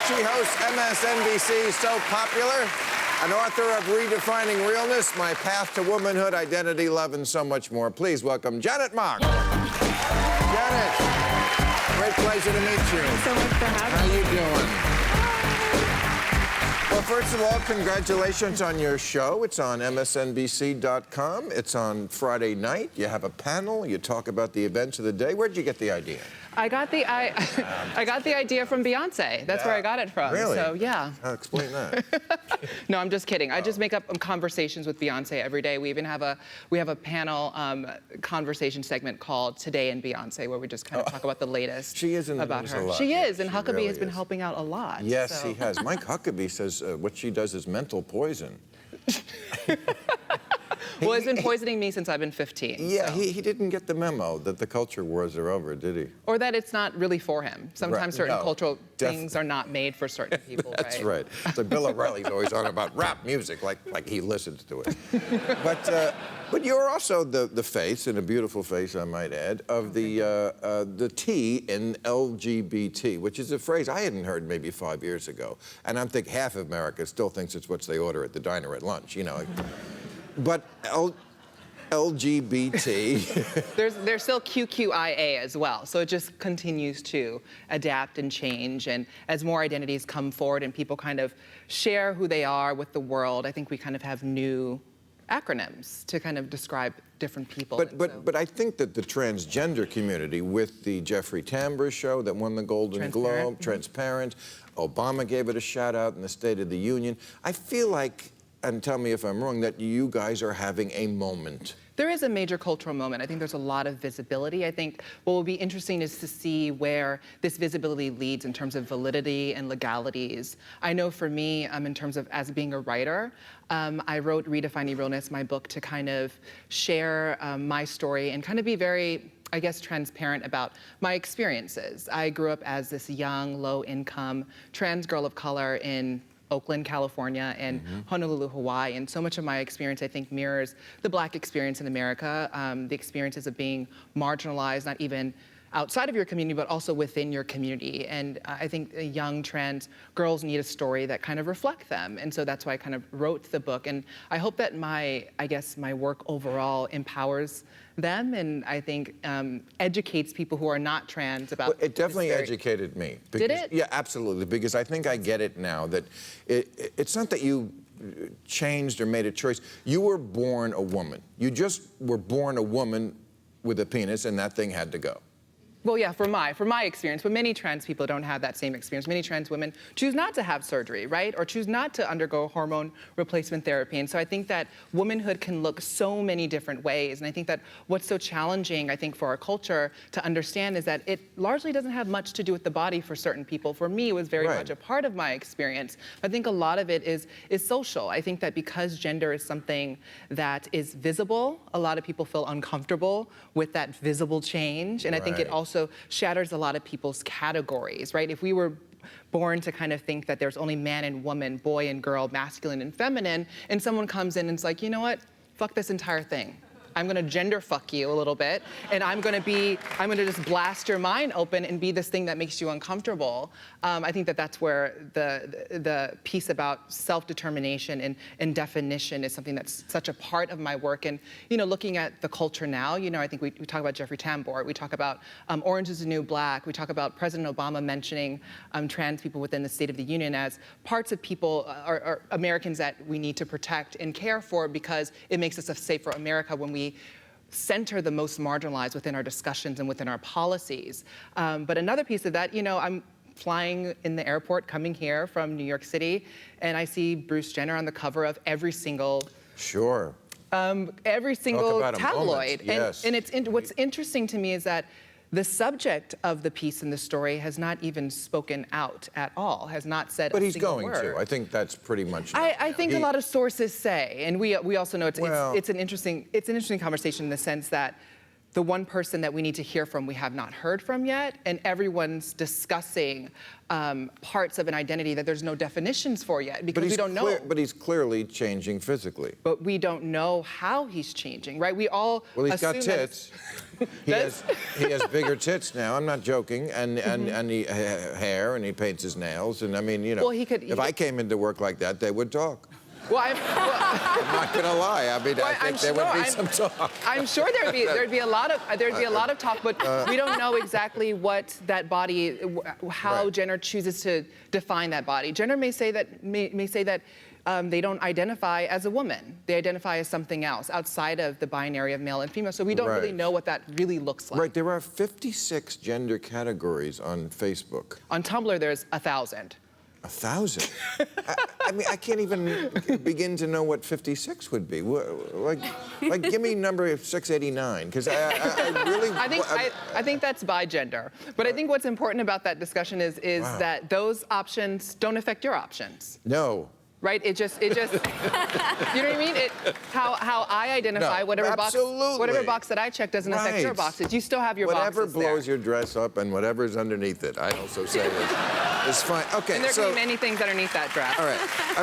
She hosts MSNBC's So Popular, an author of Redefining Realness, My Path to Womanhood, Identity, Love, and so much more. Please welcome Janet Mock. Janet, great pleasure to meet you. Thanks so much for having me. How you doing? Well, first of all, congratulations on your show. It's on MSNBC.com. It's on Friday night. You have a panel. You talk about the events of the day. Where'd you get the idea? I got the idea from Beyonce. That's where I got it from. Really? So yeah. Explain that. No, I'm just kidding. I just make up conversations with Beyonce every day. We even have a panel conversation segment called Today in Beyonce, where we just kind of talk about the latest She is in the about news her. a lot. She is, and She Huckabee really has been is. helping out a lot. Yes, so. he has. Mike Huckabee says what she does is mental poison. Well, he's been poisoning me since I've been 15. Yeah, so. he didn't get the memo that the culture wars are over, did he? Or that it's not really for him. Sometimes certain cultural things are not made for certain people, That's right. So Bill O'Reilly's always on about rap music, like he listens to it. But you're also the face, and a beautiful face, I might add, of the T in LGBT, which is a phrase I hadn't heard maybe 5 years ago. And I think half of America still thinks it's what they order at the diner at lunch, you know. But LGBT... There's still QQIA as well, so it just continues to adapt and change, and as more identities come forward and people kind of share who they are with the world, I think we kind of have new acronyms to kind of describe different people. But I think that the transgender community, with the Jeffrey Tambor show that won the Golden Globe, Transparent, Obama gave it a shout out in the State of the Union, I feel like, and tell me if I'm wrong, that you guys are having a moment. There is a major cultural moment. I think there's a lot of visibility. I think what will be interesting is to see where this visibility leads in terms of validity and legalities. I know for me, in terms of as being a writer, I wrote Redefining Realness, my book, to kind of share my story and kind of be very, I guess, transparent about my experiences. I grew up as this young, low-income trans girl of color in Oakland, California, and Honolulu, Hawaii. And so much of my experience, I think, mirrors the Black experience in America, the experiences of being marginalized, not even outside of your community, but also within your community. And I think young trans girls need a story that kind of reflect them. And so that's why I kind of wrote the book. And I hope that my work overall empowers them, and I think educates people who are not trans about. Well, it definitely educated me. Because, did it? Yeah, absolutely. Because I think I get it now that it's not that you changed or made a choice. You were born a woman. You just were born a woman with a penis, and that thing had to go. Well, yeah, for my experience, but many trans people don't have that same experience. Many trans women choose not to have surgery, right? Or choose not to undergo hormone replacement therapy. And so I think that womanhood can look so many different ways. And I think that what's so challenging, I think, for our culture to understand is that it largely doesn't have much to do with the body for certain people. For me, it was very much a part of my experience. I think a lot of it is social. I think that because gender is something that is visible, a lot of people feel uncomfortable with that visible change. And I think it also shatters a lot of people's categories, right? If we were born to kind of think that there's only man and woman, boy and girl, masculine and feminine, and someone comes in and it's like, you know what? Fuck this entire thing. I'm gonna gender fuck you a little bit, and I'm gonna just blast your mind open and be this thing that makes you uncomfortable. I think that that's where the piece about self-determination and definition is something that's such a part of my work. And, you know, looking at the culture now, you know, I think we talk about Jeffrey Tambor, we talk about Orange is the New Black, we talk about President Obama mentioning trans people within the State of the Union as parts of people, or Americans that we need to protect and care for, because it makes us a safer America when we center the most marginalized within our discussions and within our policies. But another piece of that, you know, I'm flying in the airport coming here from New York City, and I see Bruce Jenner on the cover of every single tabloid. Yes. And what's interesting to me is that the subject of the piece in the story has not even spoken out at all, has not said a single word. But he's going to. I think that's pretty much. I think a lot of sources say, and we also know it's an interesting conversation in the sense that the one person that we need to hear from we have not heard from yet, and everyone's discussing parts of an identity that there's no definitions for yet because we don't know. But he's clearly changing physically. But we don't know how he's changing, right? We all Well, he's got assume that tits. He has bigger tits now. I'm not joking. And he hair, and he paints his nails. And I mean, you know, Well, if I came into work like that, they would talk. Well, I'm not gonna lie. I mean, Well, I think there would be some talk. I'm sure there'd be a lot of talk, but we don't know exactly what that body, how Right. gender chooses to define that body. Gender may say that they don't identify as a woman. They identify as something else outside of the binary of male and female. So we don't really Right. know what that really looks like. Right. There are 56 gender categories on Facebook. On Tumblr, there's 1,000. 1,000. I mean, I can't even begin to know what 56 would be. Like give me number 689, because I really. I think that's by gender. But I think what's important about that discussion is Wow. that those options don't affect your options. No. Right? It just, you know what I mean? How I identify, No, whatever absolutely. box that I check doesn't affect your Right. boxes. You still have your Whatever boxes there. blows your dress up and whatever's underneath it, I also say is fine. Okay, And there so. can be many things underneath that dress. All right.